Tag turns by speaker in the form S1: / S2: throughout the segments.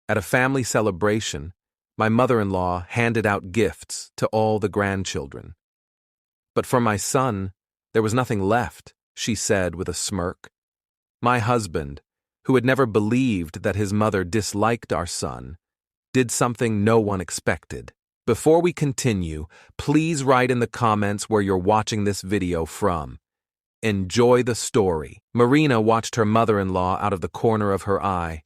S1: At a family celebration, my mother-in-law handed out gifts to all the grandchildren. But for my son, there was nothing left, she said with a smirk. My husband, who had never believed that his mother disliked our son, did something no one expected. Before we continue, please write in the comments where you're watching this video from. Enjoy the story. Marina watched her mother-in-law out of the corner of her eye,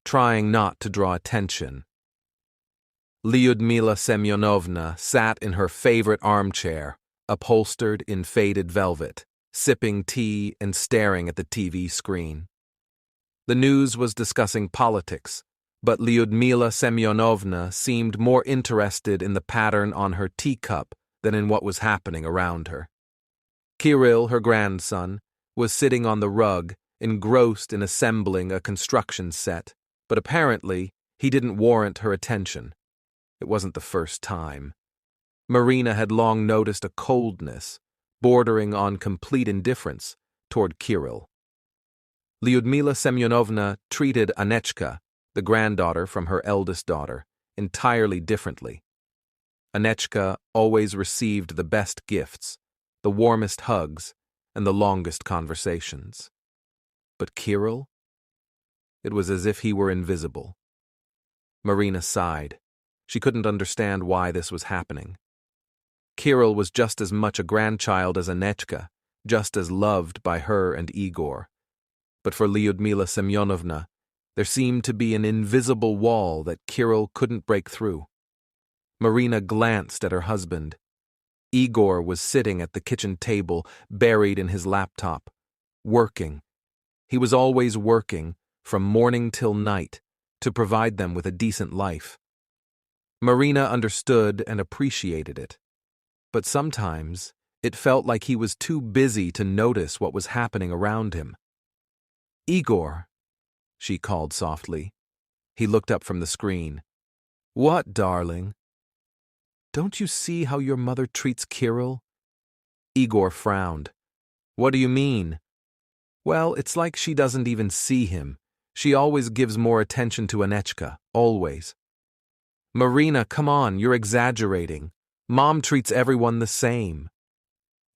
S1: trying not to draw attention. Lyudmila Semyonovna sat in her favorite armchair, upholstered in faded velvet, sipping tea and staring at the TV screen. The news was discussing politics, but Lyudmila Semyonovna seemed more interested in the pattern on her teacup than in what was happening around her. Kirill, her grandson, was sitting on the rug, engrossed in assembling a construction set, but apparently he didn't warrant her attention. It wasn't the first time. Marina had long noticed a coldness, bordering on complete indifference, toward Kirill. Lyudmila Semyonovna treated Anechka, the granddaughter from her eldest daughter, entirely differently. Anechka always received the best gifts, the warmest hugs, and the longest conversations. But Kirill? It was as if he were invisible. Marina sighed. She couldn't understand why this was happening. Kirill was just as much a grandchild as Anechka, just as loved by her and Igor. But for Lyudmila Semyonovna, there seemed to be an invisible wall that Kirill couldn't break through. Marina glanced at her husband. Igor was sitting at the kitchen table, buried in his laptop, working. He was always working, from morning till night, to provide them with a decent life. Marina understood and appreciated it, but sometimes it felt like he was too busy to notice what was happening around him. "Igor," she called softly. He looked up from the screen. "What, darling?" "Don't you see how your mother treats Kirill?" Igor frowned. "What do you mean?" "Well, it's like she doesn't even see him. She always gives more attention to Anechka, always." "Marina, come on, you're exaggerating. Mom treats everyone the same."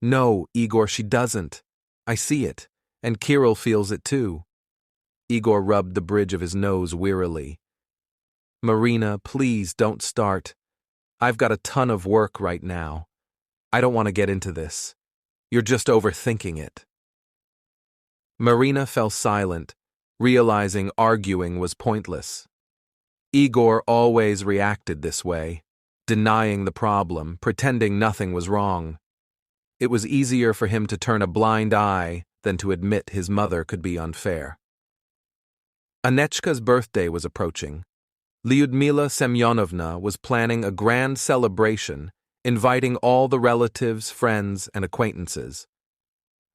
S1: "No, Igor, she doesn't. I see it, and Kirill feels it too." Igor rubbed the bridge of his nose wearily. "Marina, please don't start. I've got a ton of work right now. I don't want to get into this. You're just overthinking it." Marina fell silent, realizing arguing was pointless. Igor always reacted this way, denying the problem, pretending nothing was wrong. It was easier for him to turn a blind eye than to admit his mother could be unfair. Anechka's birthday was approaching. Lyudmila Semyonovna was planning a grand celebration, inviting all the relatives, friends, and acquaintances.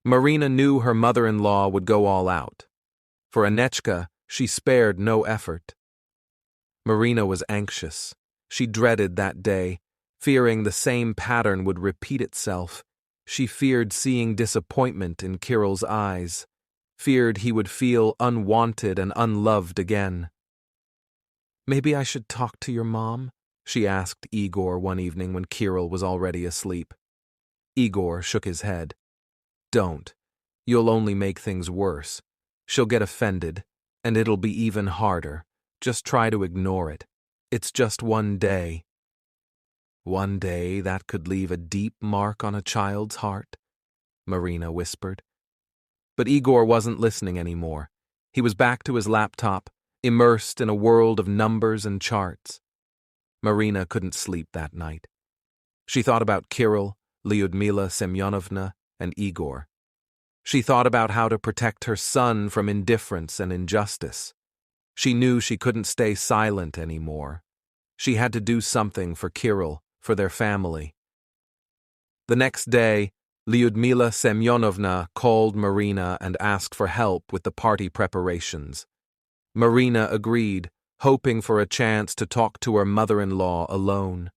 S1: Marina knew her mother-in-law would go all out. For Anechka, she spared no effort. Marina was anxious. She dreaded that day, fearing the same pattern would repeat itself. She feared seeing disappointment in Kirill's eyes, feared he would feel unwanted and unloved again. "Maybe I should talk to your mom?" she asked Igor one evening when Kirill was already asleep. Igor shook his head. "Don't. You'll only make things worse. She'll get offended, and it'll be even harder. Just try to ignore it. It's just one day." "One day that could leave a deep mark on a child's heart," Marina whispered. But Igor wasn't listening anymore. He was back to his laptop, immersed in a world of numbers and charts. Marina couldn't sleep that night. She thought about Kirill, Lyudmila Semyonovna, and Igor. She thought about how to protect her son from indifference and injustice. She knew she couldn't stay silent anymore. She had to do something for Kirill, for their family. The next day, Lyudmila Semyonovna called Marina and asked for help with the party preparations. Marina agreed, hoping for a chance to talk to her mother-in-law alone.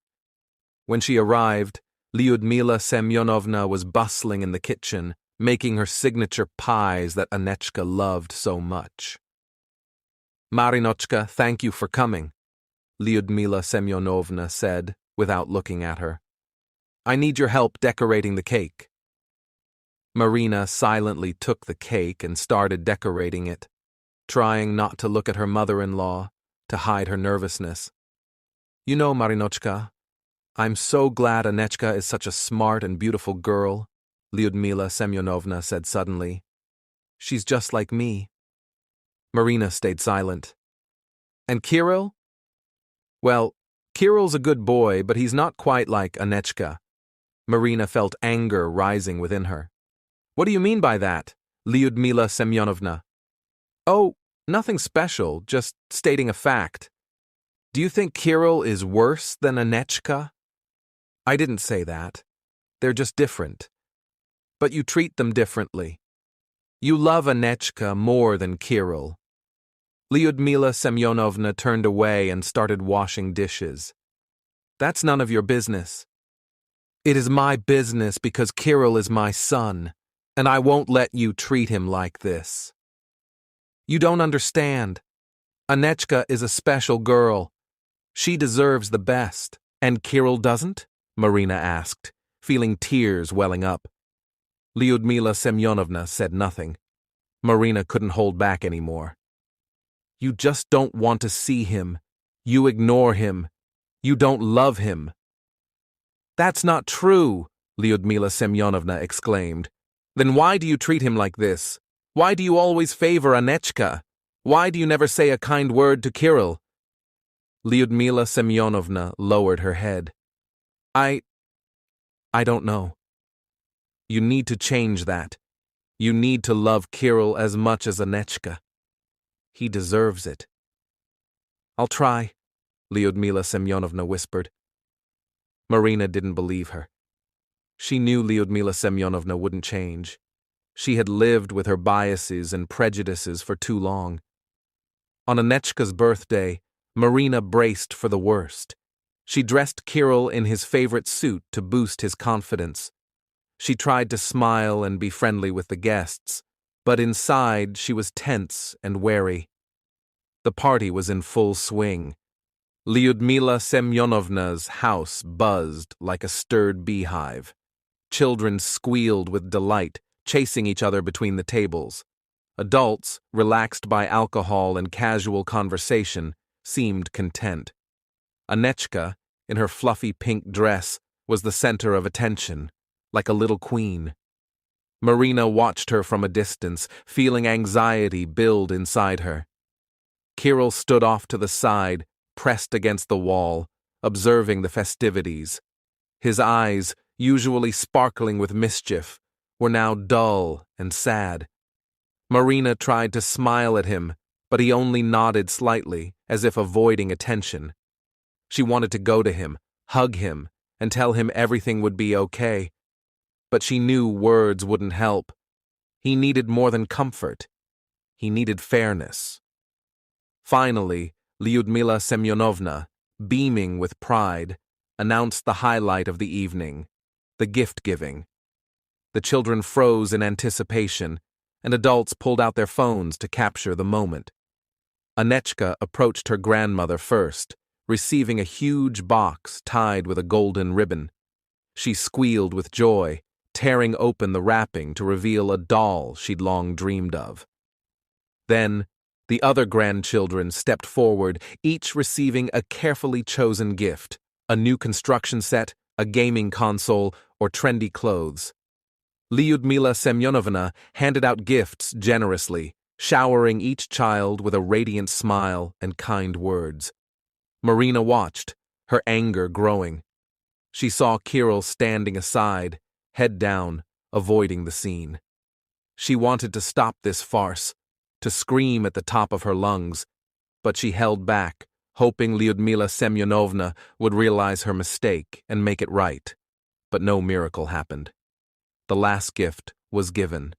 S1: When she arrived, Lyudmila Semyonovna was bustling in the kitchen, making her signature pies that Anechka loved so much. Marinochka, thank you for coming, Lyudmila Semyonovna said, without looking at her. I need your help decorating the cake. Marina silently took the cake and started decorating it, trying not to look at her mother-in-law, to hide her nervousness. You know, Marinochka, I'm so glad Anechka is such a smart and beautiful girl, Lyudmila Semyonovna said suddenly. She's just like me. Marina stayed silent. And Kirill? Well, Kirill's a good boy, but he's not quite like Anechka. Marina felt anger rising within her. What do you mean by that, Lyudmila Semyonovna? Oh, nothing special, just stating a fact. Do you think Kirill is worse than Anechka? I didn't say that. They're just different. But you treat them differently. You love Anechka more than Kirill. Lyudmila Semyonovna turned away and started washing dishes. That's none of your business. It is my business because Kirill is my son, and I won't let you treat him like this. You don't understand. Anechka is a special girl. She deserves the best. And Kirill doesn't? Marina asked, feeling tears welling up. Lyudmila Semyonovna said nothing. Marina couldn't hold back anymore. You just don't want to see him. You ignore him. You don't love him. That's not true, Lyudmila Semyonovna exclaimed. Then why do you treat him like this? Why do you always favor Anechka? Why do you never say a kind word to Kirill? Lyudmila Semyonovna lowered her head. I don't know. You need to change that. You need to love Kirill as much as Anechka. He deserves it. I'll try, Lyudmila Semyonovna whispered. Marina didn't believe her. She knew Lyudmila Semyonovna wouldn't change. She had lived with her biases and prejudices for too long. On Anechka's birthday, Marina braced for the worst. She dressed Kirill in his favorite suit to boost his confidence. She tried to smile and be friendly with the guests, but inside she was tense and wary. The party was in full swing. Lyudmila Semyonovna's house buzzed like a stirred beehive. Children squealed with delight, chasing each other between the tables. Adults, relaxed by alcohol and casual conversation, seemed content. Anechka, in her fluffy pink dress, was the center of attention, like a little queen. Marina watched her from a distance, feeling anxiety build inside her. Kirill stood off to the side, pressed against the wall, observing the festivities. His eyes, usually sparkling with mischief, were now dull and sad. Marina tried to smile at him, but he only nodded slightly, as if avoiding attention. She wanted to go to him, hug him, and tell him everything would be okay. But she knew words wouldn't help. He needed more than comfort. He needed fairness. Finally, Lyudmila Semyonovna, beaming with pride, announced the highlight of the evening, the gift-giving. The children froze in anticipation, and adults pulled out their phones to capture the moment. Anechka approached her grandmother first, receiving a huge box tied with a golden ribbon. She squealed with joy, tearing open the wrapping to reveal a doll she'd long dreamed of. Then, the other grandchildren stepped forward, each receiving a carefully chosen gift, a new construction set, a gaming console, or trendy clothes. Lyudmila Semyonovna handed out gifts generously, showering each child with a radiant smile and kind words. Marina watched, her anger growing. She saw Kirill standing aside, head down, avoiding the scene. She wanted to stop this farce, to scream at the top of her lungs, but she held back, hoping Lyudmila Semyonovna would realize her mistake and make it right. But no miracle happened. The last gift was given.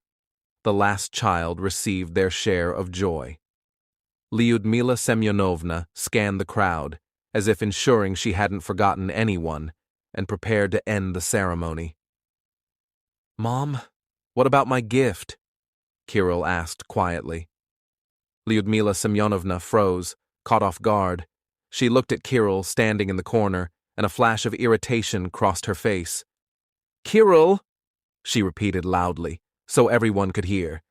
S1: The last child received their share of joy. Lyudmila Semyonovna scanned the crowd, as if ensuring she hadn't forgotten anyone, and prepared to end the ceremony. "Mom, what about my gift?" Kirill asked quietly. Lyudmila Semyonovna froze, caught off guard. She looked at Kirill standing in the corner, and a flash of irritation crossed her face. "Kirill," she repeated loudly, so everyone could hear.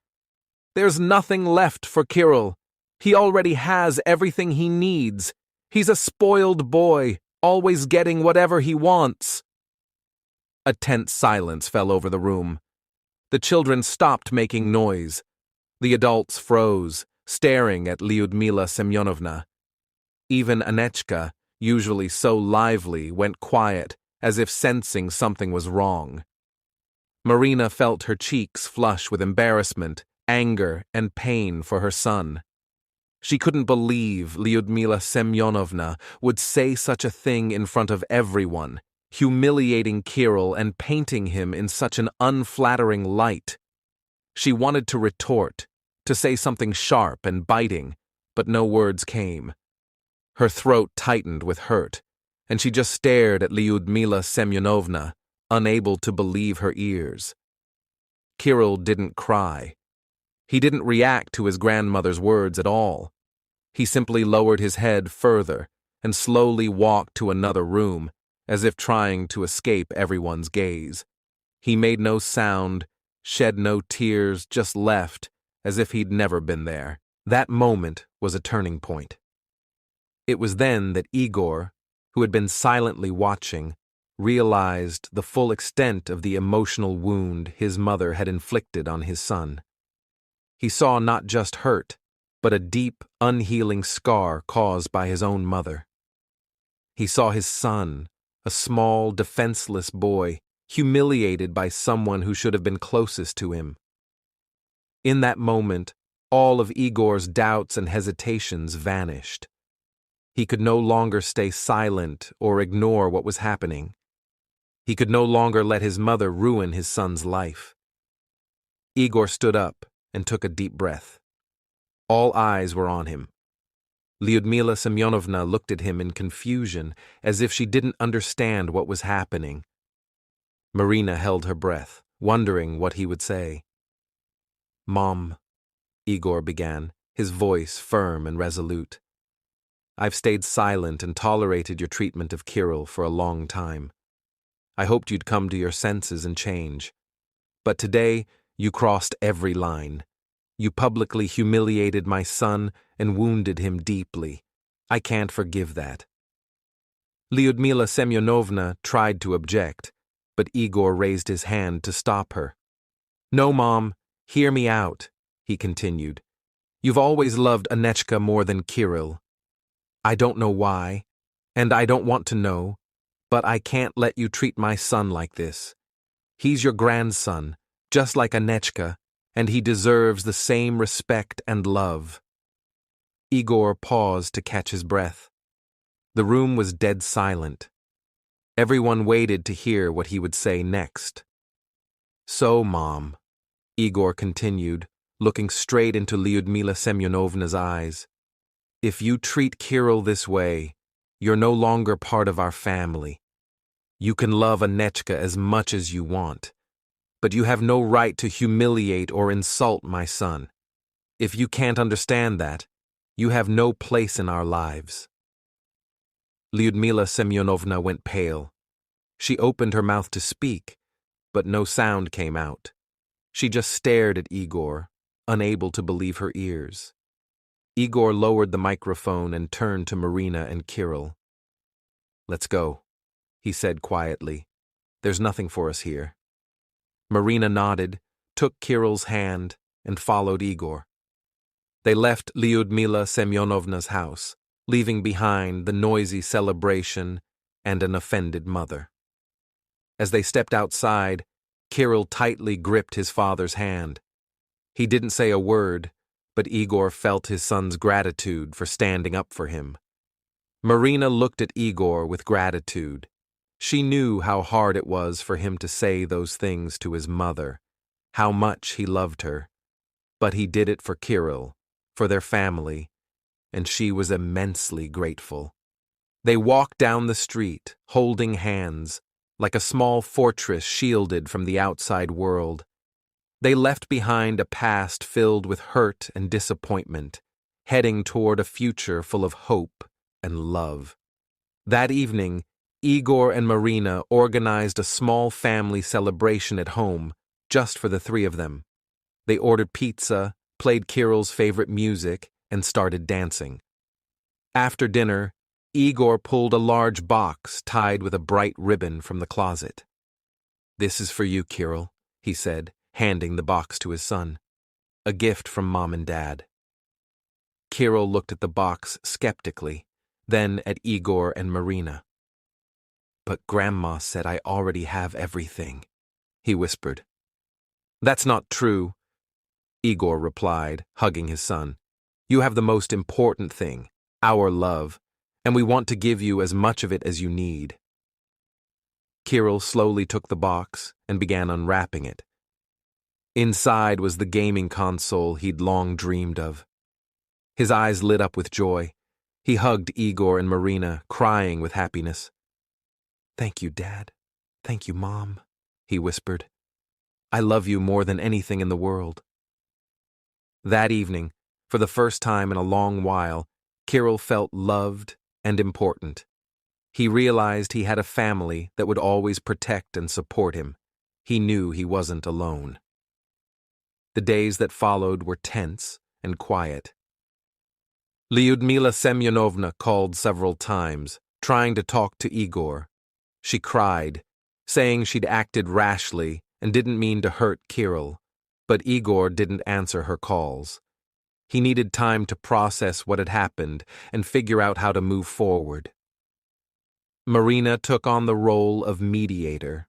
S1: "There's nothing left for Kirill. He already has everything he needs. He's a spoiled boy, always getting whatever he wants." A tense silence fell over the room. The children stopped making noise. The adults froze, staring at Lyudmila Semyonovna. Even Anechka, usually so lively, went quiet, as if sensing something was wrong. Marina felt her cheeks flush with embarrassment, anger, and pain for her son. She couldn't believe Lyudmila Semyonovna would say such a thing in front of everyone, humiliating Kirill and painting him in such an unflattering light. She wanted to retort, to say something sharp and biting, but no words came. Her throat tightened with hurt, and she just stared at Lyudmila Semyonovna, unable to believe her ears. Kirill didn't cry. He didn't react to his grandmother's words at all. He simply lowered his head further and slowly walked to another room, as if trying to escape everyone's gaze. He made no sound, shed no tears, just left, as if he'd never been there. That moment was a turning point. It was then that Igor, who had been silently watching, realized the full extent of the emotional wound his mother had inflicted on his son. He saw not just hurt, but a deep, unhealing scar caused by his own mother. He saw his son, a small, defenseless boy, humiliated by someone who should have been closest to him. In that moment, all of Igor's doubts and hesitations vanished. He could no longer stay silent or ignore what was happening. He could no longer let his mother ruin his son's life. Igor stood up and took a deep breath. All eyes were on him. Lyudmila Semyonovna looked at him in confusion, as if she didn't understand what was happening. Marina held her breath, wondering what he would say. "Mom," Igor began, his voice firm and resolute. "I've stayed silent and tolerated your treatment of Kirill for a long time. I hoped you'd come to your senses and change. But today, you crossed every line. You publicly humiliated my son and wounded him deeply. I can't forgive that." Lyudmila Semyonovna tried to object, but Igor raised his hand to stop her. "No, Mom, hear me out," he continued. "You've always loved Anechka more than Kirill. I don't know why, and I don't want to know, but I can't let you treat my son like this. He's your grandson, just like Anechka, and he deserves the same respect and love." Igor paused to catch his breath. The room was dead silent. Everyone waited to hear what he would say next. "So, Mom," Igor continued, looking straight into Lyudmila Semyonovna's eyes, "if you treat Kirill this way, you're no longer part of our family. You can love Anechka as much as you want, but you have no right to humiliate or insult my son. If you can't understand that, you have no place in our lives." Lyudmila Semyonovna went pale. She opened her mouth to speak, but no sound came out. She just stared at Igor, unable to believe her ears. Igor lowered the microphone and turned to Marina and Kirill. "Let's go," he said quietly. "There's nothing for us here." Marina nodded, took Kirill's hand, and followed Igor. They left Lyudmila Semyonovna's house, leaving behind the noisy celebration and an offended mother. As they stepped outside, Kirill tightly gripped his father's hand. He didn't say a word, but Igor felt his son's gratitude for standing up for him. Marina looked at Igor with gratitude. She knew how hard it was for him to say those things to his mother, how much he loved her. But he did it for Kirill, for their family, and she was immensely grateful. They walked down the street, holding hands, like a small fortress shielded from the outside world. They left behind a past filled with hurt and disappointment, heading toward a future full of hope and love. That evening, Igor and Marina organized a small family celebration at home, just for the three of them. They ordered pizza, played Kirill's favorite music, and started dancing. After dinner, Igor pulled a large box tied with a bright ribbon from the closet. "This is for you, Kirill," he said, handing the box to his son. "A gift from Mom and Dad." Kirill looked at the box skeptically, then at Igor and Marina. "But Grandma said I already have everything," he whispered. "That's not true," Igor replied, hugging his son. "You have the most important thing, our love, and we want to give you as much of it as you need." Kirill slowly took the box and began unwrapping it. Inside was the gaming console he'd long dreamed of. His eyes lit up with joy. He hugged Igor and Marina, crying with happiness. "Thank you, Dad. Thank you, Mom," he whispered. "I love you more than anything in the world." That evening, for the first time in a long while, Kirill felt loved and important. He realized he had a family that would always protect and support him. He knew he wasn't alone. The days that followed were tense and quiet. Lyudmila Semyonovna called several times, trying to talk to Igor. She cried, saying she'd acted rashly and didn't mean to hurt Kirill, but Igor didn't answer her calls. He needed time to process what had happened and figure out how to move forward. Marina took on the role of mediator.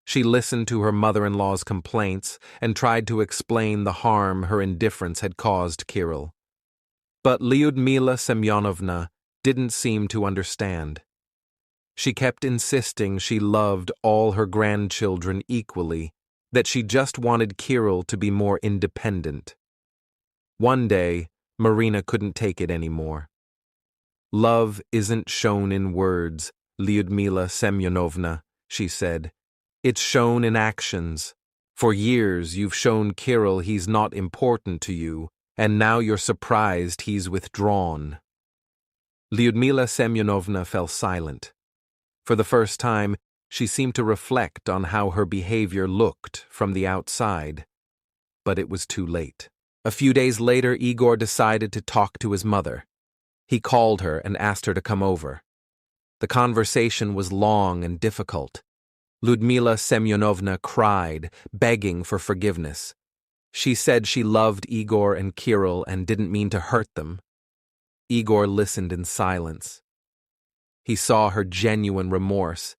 S1: She listened to her mother-in-law's complaints and tried to explain the harm her indifference had caused Kirill. But Lyudmila Semyonovna didn't seem to understand. She kept insisting she loved all her grandchildren equally, that she just wanted Kirill to be more independent. One day, Marina couldn't take it anymore. "Love isn't shown in words, Lyudmila Semyonovna," she said. "It's shown in actions. For years you've shown Kirill he's not important to you, and now you're surprised he's withdrawn." Lyudmila Semyonovna fell silent. For the first time, she seemed to reflect on how her behavior looked from the outside. But it was too late. A few days later, Igor decided to talk to his mother. He called her and asked her to come over. The conversation was long and difficult. Lyudmila Semyonovna cried, begging for forgiveness. She said she loved Igor and Kirill and didn't mean to hurt them. Igor listened in silence. He saw her genuine remorse,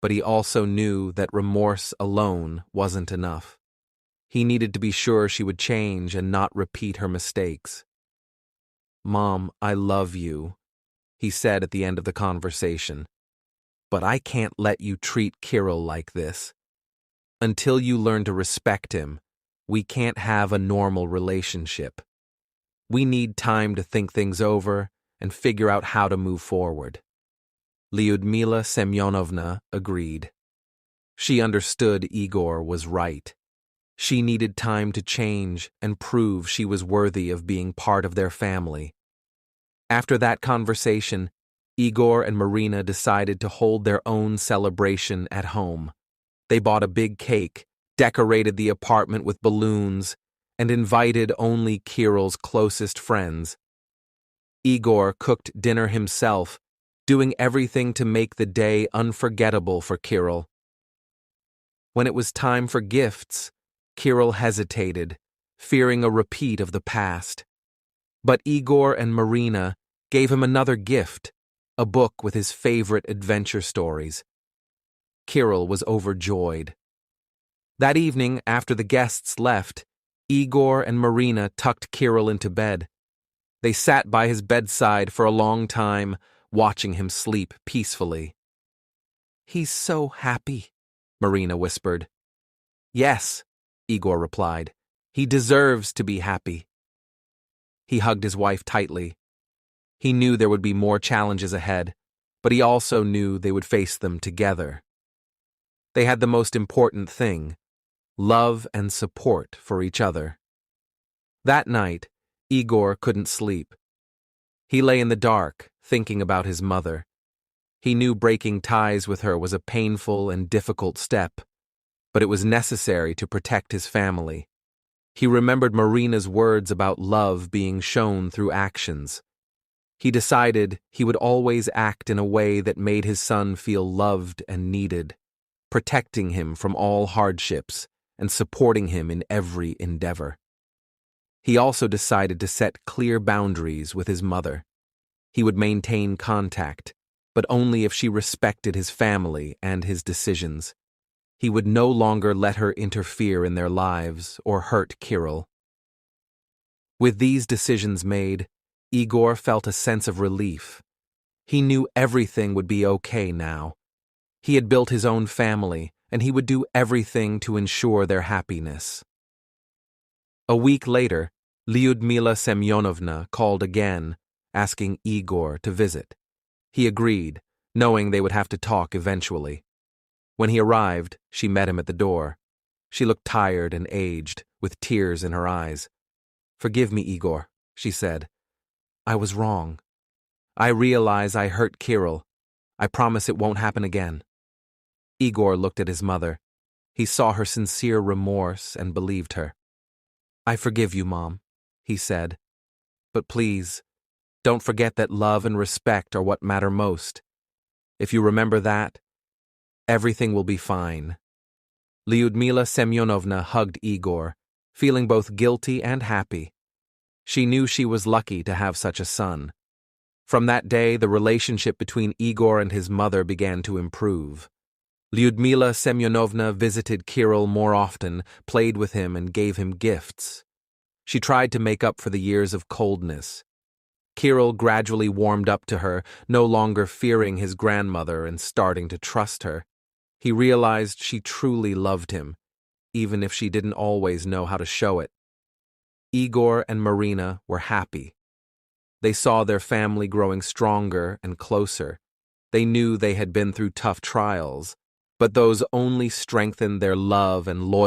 S1: but he also knew that remorse alone wasn't enough. He needed to be sure she would change and not repeat her mistakes. "Mom, I love you," he said at the end of the conversation. "But I can't let you treat Kirill like this. Until you learn to respect him, we can't have a normal relationship. We need time to think things over and figure out how to move forward." Lyudmila Semyonovna agreed. She understood Igor was right. She needed time to change and prove she was worthy of being part of their family. After that conversation, Igor and Marina decided to hold their own celebration at home. They bought a big cake, decorated the apartment with balloons, and invited only Kirill's closest friends. Igor cooked dinner himself, doing everything to make the day unforgettable for Kirill. When it was time for gifts, Kirill hesitated, fearing a repeat of the past. But Igor and Marina gave him another gift, a book with his favorite adventure stories. Kirill was overjoyed. That evening, after the guests left, Igor and Marina tucked Kirill into bed. They sat by his bedside for a long time, watching him sleep peacefully. "He's so happy," Marina whispered. "Yes," Igor replied. "He deserves to be happy." He hugged his wife tightly. He knew there would be more challenges ahead, but he also knew they would face them together. They had the most important thing: love and support for each other. That night, Igor couldn't sleep. He lay in the dark, thinking about his mother. He knew breaking ties with her was a painful and difficult step, but it was necessary to protect his family. He remembered Marina's words about love being shown through actions. He decided he would always act in a way that made his son feel loved and needed, protecting him from all hardships and supporting him in every endeavor. He also decided to set clear boundaries with his mother. He would maintain contact, but only if she respected his family and his decisions. He would no longer let her interfere in their lives or hurt Kirill. With these decisions made, Igor felt a sense of relief. He knew everything would be okay now. He had built his own family, and he would do everything to ensure their happiness. A week later, Lyudmila Semyonovna called again, asking Igor to visit. He agreed, knowing they would have to talk eventually. When he arrived, she met him at the door. She looked tired and aged, with tears in her eyes. "Forgive me, Igor," she said. "I was wrong. I realize I hurt Kirill. I promise it won't happen again." Igor looked at his mother. He saw her sincere remorse and believed her. "I forgive you, Mom," he said. "But please, don't forget that love and respect are what matter most. If you remember that, everything will be fine." Lyudmila Semyonovna hugged Igor, feeling both guilty and happy. She knew she was lucky to have such a son. From that day, the relationship between Igor and his mother began to improve. Lyudmila Semyonovna visited Kirill more often, played with him, and gave him gifts. She tried to make up for the years of coldness. Kirill gradually warmed up to her, no longer fearing his grandmother and starting to trust her. He realized she truly loved him, even if she didn't always know how to show it. Igor and Marina were happy. They saw their family growing stronger and closer. They knew they had been through tough trials, but those only strengthened their love and loyalty.